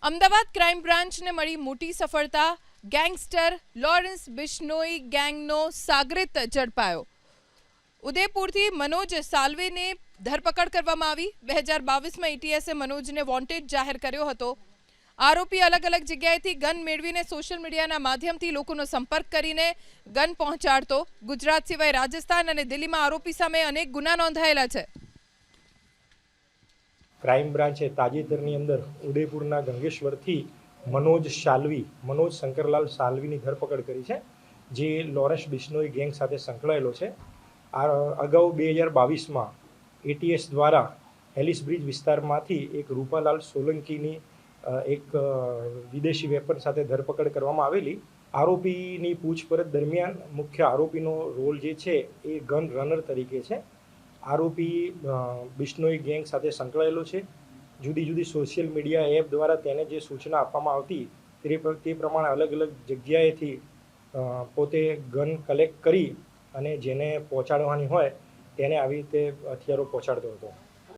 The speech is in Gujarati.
અમદાવાદ ક્રાઇમ બ્રાન્ચને મળી મોટી સફળતા. ગેંગસ્ટર લોરેન્સ બિશ્નોઈ ગેંગનો સાગરિત ઝડપાયો. ઉદયપુરથી મનોજ સાલ્વેને ધરપકડ કરવામાં આવી. 2022માં એટીએસે મનોજને વોન્ટેડ જાહેર કર્યો હતો. આરોપી અલગ અલગ જગ્યાએથી ગન મેળવીને સોશિયલ મીડિયાના માધ્યમથી લોકોનો સંપર્ક કરીને ગન પહોંચાડતો. ગુજરાત સિવાય રાજસ્થાન અને દિલ્હીમાં આરોપી સામે અનેક ગુના નોંધાયેલા છે. ક્રાઇમ બ્રાન્ચે તાજેતરની અંદર ઉદયપુરના ગંગેશ્વરથી મનોજ શંકરલાલ સાલ્વીની ધરપકડ કરી છે, જે લોરેન્સ બિશ્નોઈ ગેંગ સાથે સંકળાયેલો છે. આ અગાઉ 2022માં એટીએસ દ્વારા એલિસ બ્રિજ વિસ્તારમાંથી એક રૂપાલાલ સોલંકીની એક વિદેશી વેપન સાથે ધરપકડ કરવામાં આવેલી. આરોપીની પૂછપરછ દરમિયાન મુખ્ય આરોપીનો રોલ જે છે એ ગન રનર તરીકે છે. આરોપી બિશ્નોઈ ગેંગ સાથે સંકળાયેલો છે. જુદી જુદી સોશિયલ મીડિયા એપ દ્વારા તેને જે સૂચના આપવામાં આવતી તે પ્રમાણે અલગ અલગ જગ્યાએથી પોતે ગન કલેક્ટ કરી અને જેને પહોંચાડવાની હોય તેને આવી રીતે હથિયારો પહોંચાડતો હતો.